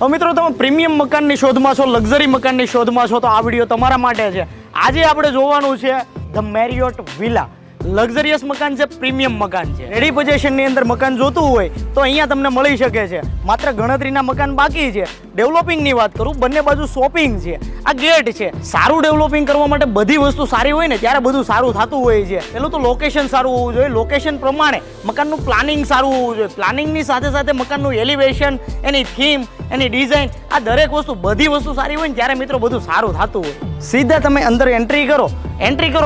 મિત્રો તમે પ્રીમિયમ મકાનની શોધમાં છો, લક્ઝરી મકાનની શોધમાં છો તો આ વિડીયો તમારા માટે છે। આજે આપણે જોવાનું છે ધ મેરિયોટ વિલા। લક્ઝરિયસ મકાન છે, પ્રીમિયમ મકાન છે, રેડી પોઝિશનની અંદર મકાન જોતું હોય તો અહીંયા તમને મળી શકે છે। માત્ર ગણતરીના મકાન બાકી છે। ડેવલપિંગની વાત કરું, બંને બાજુ શોપિંગ છે, આ ગેટ છે। સારું ડેવલપિંગ કરવા માટે બધી વસ્તુ સારી હોય ને ત્યારે બધું સારું થતું હોય છે। પેલું તો લોકેશન સારું હોવું જોઈએ, લોકેશન પ્રમાણે મકાનનું પ્લાનિંગ સારું હોવું જોઈએ, પ્લાનિંગની સાથે સાથે મકાનનું એલિવેશન, એની થીમ, એની ડિઝાઇન, આ દરેક વસ્તુ બધી વસ્તુ સારી હોય ને ત્યારે મિત્રો બધું સારું થતું હોય। સીધા તમે અંદર એન્ટ્રી કરો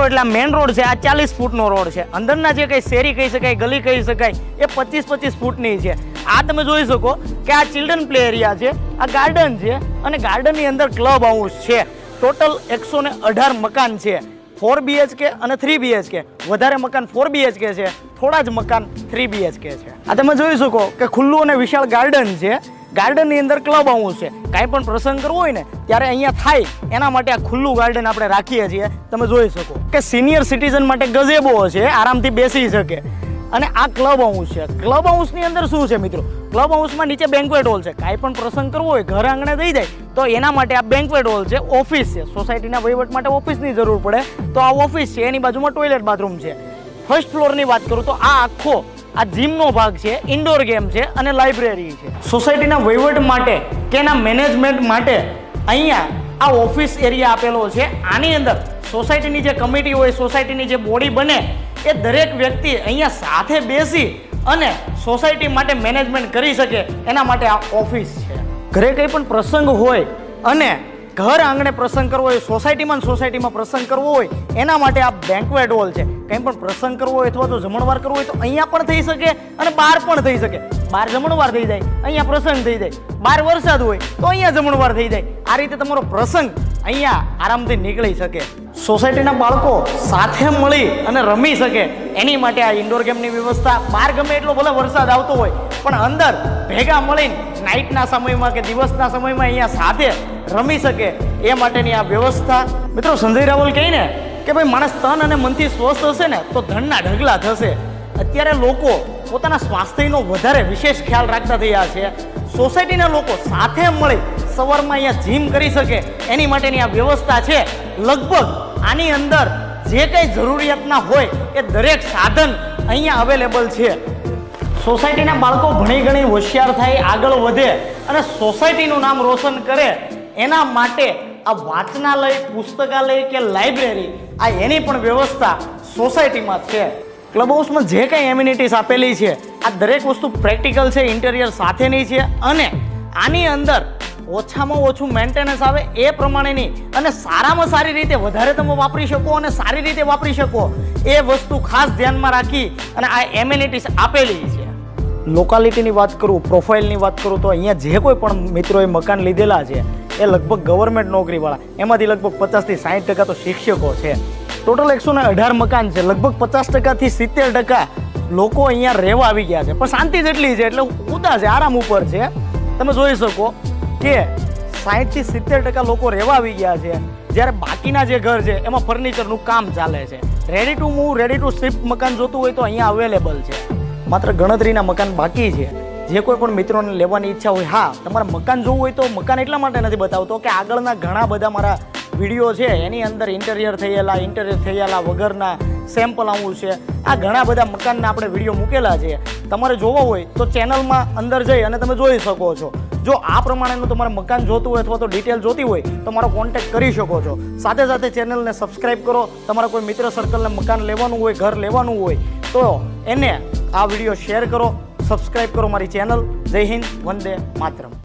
એટલે આ મેઇન રોડ છે, આ 40 ફૂટનો રોડ છે। અંદરના જે કંઈ શેરી કહી શકાય, ગલી કહી શકાય એ 25-25 ફૂટની છે। આ તમે જોઈ શકો કે આ ચિલ્ડ્રન પ્લે એરિયા છે, આ ગાર્ડન છે અને ગાર્ડનની અંદર ક્લબ હાઉસ છે। ટોટલ 118 મકાન છે, 4 BHK અને 3 BHK। વધારે મકાન 4 BHK છે, થોડા જ મકાન 3 BHK છે। આ તમે જોઈ શકો કે ખુલ્લું અને વિશાળ ગાર્ડન છે, ગાર્ડનની અંદર ક્લબ હાઉસ છે। કાંઈ પણ પ્રસંગ કરવો હોય ને ત્યારે અહીંયા થાય એના માટે આ ખુલ્લું ગાર્ડન આપણે રાખીએ છીએ। તમે જોઈ શકો કે સિનિયર સિટીઝન માટે ગઝેબો છે, આરામથી બેસી શકે। અને આ ક્લબ હાઉસ છે। ક્લબ હાઉસની અંદર શું છે મિત્રો, ક્લબ હાઉસમાં નીચે બેન્ક્વેટ હોલ છે। કાંઈ પણ પ્રસંગ કરવો હોય, ઘર આંગણે થઈ જાય તો એના માટે આ બેન્ક્વેટ હોલ છે, ઓફિસ છે। સોસાયટીના વહીવટ માટે ઓફિસની જરૂર પડે તો આ ઓફિસ છે, એની બાજુમાં ટોયલેટ બાથરૂમ છે। ફર્સ્ટ ફ્લોરની વાત કરું તો આ આખો આ જીમનો ભાગ છે, ઇન્ડોર ગેમ છે અને લાઇબ્રેરી છે। સોસાયટીના વહીવટ માટે કે એના મેનેજમેન્ટ માટે અહીંયા આ ઓફિસ એરિયા આપેલો છે। આની અંદર સોસાયટીની જે કમિટી હોય, સોસાયટીની જે બોડી બને એ દરેક વ્યક્તિ અહીંયા સાથે બેસી અને સોસાયટી માટે મેનેજમેન્ટ કરી શકે એના માટે આ ઓફિસ છે। ઘરે કંઈ પણ પ્રસંગ હોય અને ઘર આંગણે પ્રસંગ કરવો હોય, સોસાયટીમાં પ્રસંગ કરવો હોય એના માટે આ બેન્ક્વેટ હોલ છે। કંઈ પણ પ્રસંગ કરવો હોય અથવા તો જમણવાર કરવો હોય તો અહીંયા પણ થઈ શકે અને બહાર પણ થઈ શકે। બહાર જમણવાર થઈ જાય, અહીંયા પ્રસંગ થઈ જાય, બહાર વરસાદ હોય તો અહીંયા જમણવાર થઈ જાય। આ રીતે તમારો પ્રસંગ અહીંયા આરામથી નીકળી શકે। સોસાયટીના બાળકો સાથે મળી અને રમી શકે એની માટે આ ઇન્ડોર ગેમની વ્યવસ્થા। બહાર ગમે એટલો ભલે વરસાદ આવતો હોય પણ અંદર ભેગા મળીને નાઇટના સમયમાં કે દિવસના સમયમાં અહીંયા સાથે રમી શકે એ માટેની આ વ્યવસ્થા। મિત્રો સંજય રાવલ કહીને કે ભાઈ માણસ તન અને મનથી સ્વસ્થ હશે ને તો ધનના ઢગલા થશે। અત્યારે લોકો પોતાના સ્વાસ્થ્યનો વધારે વિશેષ ખ્યાલ રાખતા થયા છે। સોસાયટીના લોકો સાથે મળી સવારમાં અહીંયા જીમ કરી શકે એની માટેની આ વ્યવસ્થા છે। લગભગ આની અંદર જે કંઈ જરૂરિયાતના હોય એ દરેક સાધન અહીંયા અવેલેબલ છે। સોસાયટીના બાળકો ભણી ગણી હોશિયાર થાય, આગળ વધે અને સોસાયટીનું નામ રોશન કરે એના માટે આ વાંચનાલય, પુસ્તકાલય કે લાઇબ્રેરી આ એની પણ વ્યવસ્થા સોસાયટીમાં છે। ક્લબ હાઉસમાં જે કંઈ એમ્યુનિટીઝ આપેલી છે આ દરેક વસ્તુ પ્રેક્ટિકલ છે, ઇન્ટિરિયર સાથેની છે અને આની અંદર ઓછામાં ઓછું મેન્ટેનન્સ આવે એ પ્રમાણેની અને સારામાં સારી રીતે વધારે તમે વાપરી શકો અને સારી રીતે વાપરી શકો એ વસ્તુ ખાસ ધ્યાનમાં રાખી અને આ એમ્યુનિટીઝ આપેલી છે। લોકાલિટીની વાત કરું, પ્રોફાઇલની વાત કરું તો અહીંયા જે કોઈ પણ મિત્રોએ મકાન લીધેલા છે એ લગભગ ગવર્મેન્ટ નોકરીવાળા, એમાંથી લગભગ 50% થી 60% તો શિક્ષકો છે। ટોટલ 118 મકાન છે, લગભગ 50% થી 70% લોકો અહીંયા રહેવા આવી ગયા છે। પણ શાંતિ જેટલી છે એટલે ઉદાસ છે, આરામ ઉપર છે। તમે જોઈ શકો કે 60% થી 70% લોકો રહેવા આવી ગયા છે, જ્યારે બાકીના જે ઘર છે એમાં ફર્નિચરનું કામ ચાલે છે। Ready to move, ready to shift મકાન જોતું હોય તો અહીંયા અવેલેબલ છે। માત્ર ગણતરીના મકાન બાકી છે। જે કોઈ પણ મિત્રોને લેવાની ઈચ્છા હોય, હા તમારે મકાન જોવું હોય તો મકાન એટલા માટે નથી બતાવતો કે આગળના ઘણા બધા મારા વિડીયો છે એની અંદર ઇન્ટિરિયર થયેલા વગરના સેમ્પલ આવું છે। આ ઘણા બધા મકાનના આપણે વિડીયો મૂકેલા છે, તમારે જોવા હોય તો ચેનલમાં અંદર જઈ અને તમે જોઈ શકો છો। જો આ પ્રમાણેનું તમારે મકાન જોતું હોય અથવા તો ડિટેલ જોતી હોય તો મારો કોન્ટેક્ટ કરી શકો છો। સાથે સાથે ચેનલને સબસ્ક્રાઈબ કરો। તમારા કોઈ મિત્ર સર્કલને મકાન લેવાનું હોય, ઘર લેવાનું હોય તો એને આ વિડીયો શેર કરો, સબસ્ક્રાઈબ કરો મારી ચેનલ। જય હિન્દ, વંદે માતરમ।